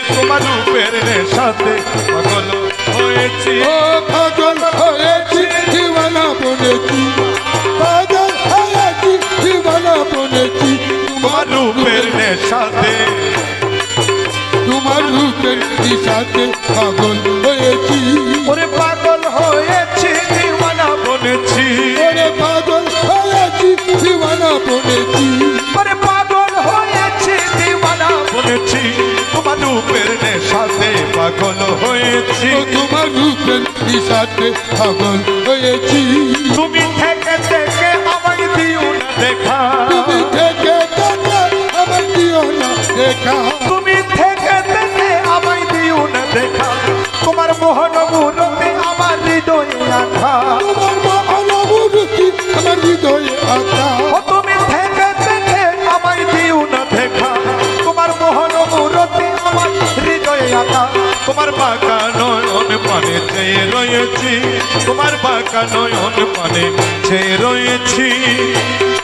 তোমার রূপের নেশাতে পাগল হয়েছি ও পাগল হয়েছি দিওয়ানা বনেছি পাগল হয়েছি দিওয়ানা বনেছি তোমার রূপের নেশাতে তোমার রূপের নেশাতে পাগল হয়েছি ওরে পাগল হয়েছি দিওয়ানা বনেছি ওরে পাগল হয়েছি দিওয়ানা বনেছি ওরে পাগল হয়েছি দিওয়ানা বনেছি তোমার রূপের নেশাতে পাগল হয়েছি তোমার রূপের নেশাতে পাগল হয়েছি তুমি থেকে থেকে আমায় দিও না দেখা তুমি থেকে থেকে আমায় দিও না দেখা তুমি থেকে থেকে আমায় দিও না দেখা তোমার মোহন মূরতি আমার হৃদয়ে আঁকা তোমার মহানুভূতি আমার হৃদয়ে আঁকা ও তুমি থেকে থেকে আমায় দিও না দেখা তোমার মোহন মূরতি আমার হৃদয়ে আঁকা তোমার বাঁকা নয়ন পানে চেয়ে রয়েছি তোমার বাঁকা নয়ন পানে চেয়ে রয়েছি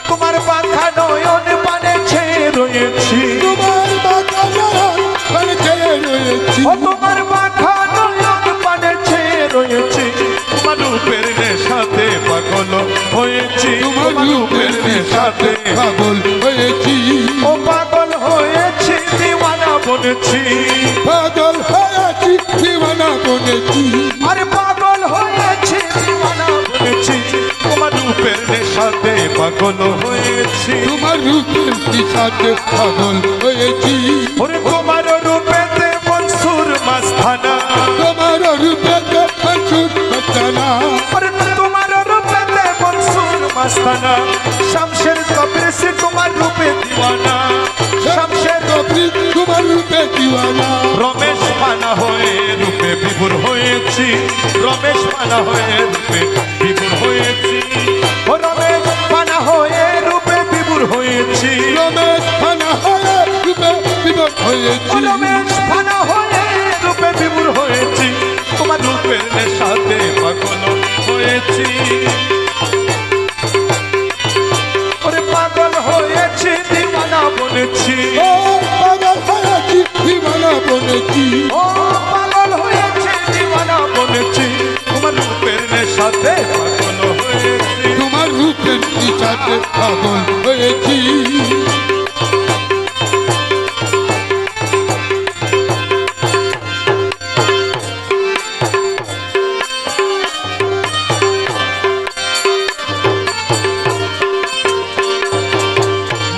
তোমার বাঁকা নয়ন পানে চেয়ে রয়েছি তোমার বাঁকা নয়ন পানে চেয়ে রয়েছি ও তোমার বাঁকা নয়ন পানে চেয়ে রয়েছি তোমার রূপের নেশাতে পাগল হয়েছি তোমার রূপের নেশাতে পাগল হয়েছি ও পাগল হয়েছি দিওয়ানা বনেছি পাগল হয়েছি দিওয়ানা বনেছি আরে পাগল হয়েছি দিওয়ানা বনেছি তোমার রূপের নেশাতে পাগল হয়েছি তোমার রূপের নেশাতে পাগল হয়েছি ওরে তোমার রূপেতে মনসুর মাস্তানা তোমার রূপেতে মনসুর মাস্তানা ওরে তোমার রূপেতে মনসুর মাস্তানা শামশের কবির সে তোমার রূপে দিওয়ানা শামশের কবির তোমার রূপে দিওয়ানা রমেশ পানা হয়ে রূপে বিভোর হয়েছি রমেশ পানা হয়ে রূপে বিভোর হয়েছি ও রমেশ পানা হয়ে রূপে বিভোর হয়েছি রমেশ পানা হয়ে রূপে বিভোর হয়েছি ও রমেশ পানা হয়ে রূপে বিভোর হয়েছি তোমার রূপের নেশাতে পাগল হয়েছি ওরে পাগল হয়েছি দিওয়ানা বনেছি ও পাগল হয়েছি দিওয়ানা বনেছি ও পাগল হয়েছে দিওয়ানা বনেছি তোমার রূপের নেশাতে পাগল হয়েছি তোমার রূপের নেশাতে পাগল হয়েছি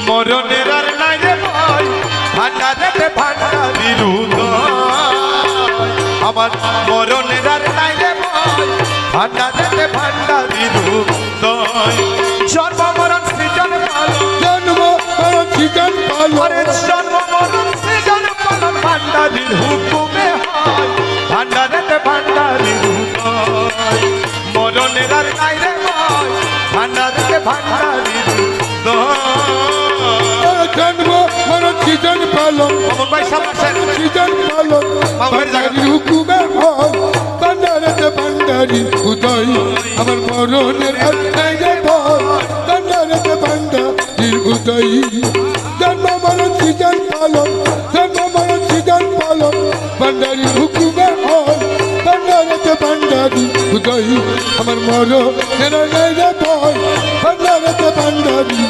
মরণের আর নাই রে ভয় ভান্ডারেতে ভান্ডারি হৃদয় আমার মরণের আর নাই রে ভয় ভান্ডারেতে ভান্ডারি হৃদয় জন্ম মরণ সৃজন পালন জন্ম মরণ সৃজন পালন আরে জন্ম মরণ সৃজন পালন ভান্ডারির হুকুমে হয় ভান্ডারেতে ভান্ডারি হৃদয় মরণের আর নাই রে ভয় ভান্ডারেতে ভান্ডারি হৃদয় জন্ম মরণ সৃজন পালন অমন ভাই সামনে সৃজন পালন ভান্ডারি হুকুমে হয় ভান্ডারেতে ভান্ডারি উদয় আমার মরণের আর নাই রে ভয় ভান্ডারেতে ভান্ডারির উদয় জন্ম মরণ সৃজন পালন জন্ম মরণ সৃজন পালন ভান্ডারি হুকুমে হয় ভান্ডারেতে ভান্ডারি উদয় আমার মরণের আর নাই রে ভয় ভান্ডারেতে ভান্ডারি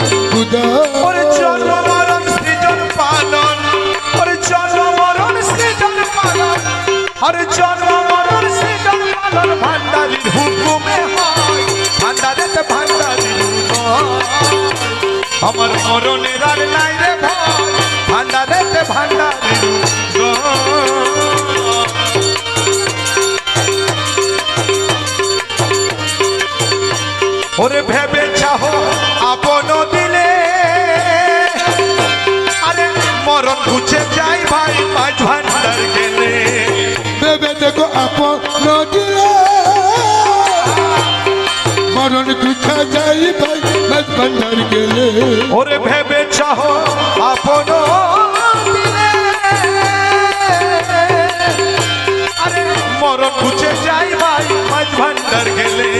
উদয় ওরে জন্ম মরণ সৃজন পালন ওরে জন্ম মরণ সৃজন পালন আরে জন্ম মরণ সৃজন পালন ভান্ডারির হুকুমে হয় ভান্ডারেতে ভান্ডারি আমার মরণের আর নাই রে ভয় ভান্ডারেতে ভান্ডারি ওরে ভেবে চাহো আপন দিলে আরে মরণ ঘুচে যাই ভাই মাঝ ভান্ডার গেলে ভেবে দেখো আপন দিলে মরণ দুঃখা যাই ভাই মাছ ভান্ডার গেলে ওরে ভেবে চাহ আপন দিলে। আরে মরণ খুঁজে যাই ভাই মাছ ভান্ডার গেলে।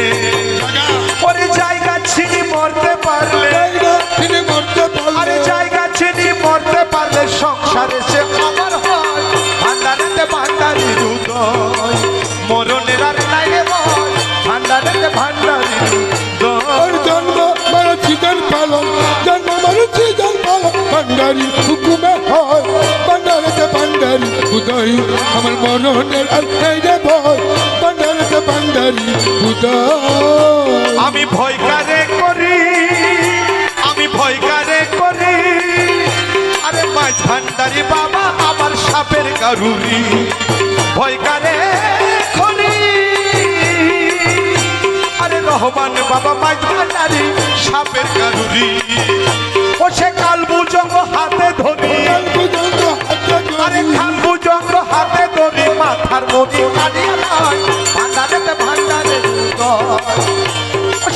ওরে জায়গা ছিনি মরতে পারলে, তিনি মরতে আরে পারলে জায়গা ছিনি মরতে পারলে সংসারে সে আমার হয় ভান্ডারেতে ভান্ডারির উদয়। মরণের আর নাই রে ভয় ভান্ডারেতে ভান্ডারির উদয়। ওর জন্ম মারা চিকন পালন জন্ম মারা চিকন পালন ভান্ডারি হুকুমে হয় ভান্ডারেতে ভান্ডারি উদয় আমার মরণের আর নাই রে ভয় ভান্ডারেতে ভান্ডারি উদয়। আমি ভয় কারে করি, আমি ভয় কারে করি, আরে মাছ ভান্ডারি বাবা আমার সাপের কারুরি। ভয় কারে করি, আরে রহমান বাবা মাছ ভান্ডারি সাপের কারুরি। ও সে কাল বুজঙ্গ হাতে ধরি, আরে কাল বুজঙ্গ হাতে ধরি মাথার মধ্যে কাটিয়া নয় ভান্ডারেতে ভান্ডারে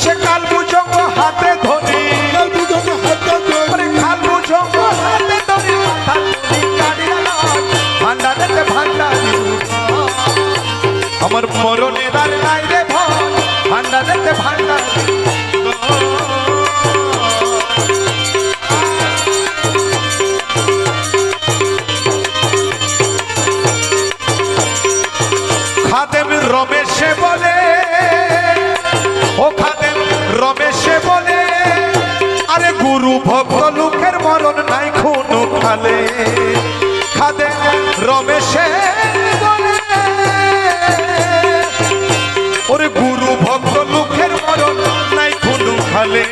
সে কাল বুজঙ্গ হাতে ধরি, আরে কাল বুজঙ্গ হাতে ধরি মাথার মধ্যে কাটিয়া নয় ভান্ডারেতে ভান্ডারি। আমার মরণের আর নাই রে ভয় ভান্ডারেতে ভান্ডারি। খাদেম রমেশে বলে, ও খাদেম রমেশে বলে, আরে গুরু ভক্ত লোকের মরণ নাই খুনো খালে। খাদেম রমেশে বলে, ওরে গুরু ভক্ত লোকের মরণ নাই খুনো খালে।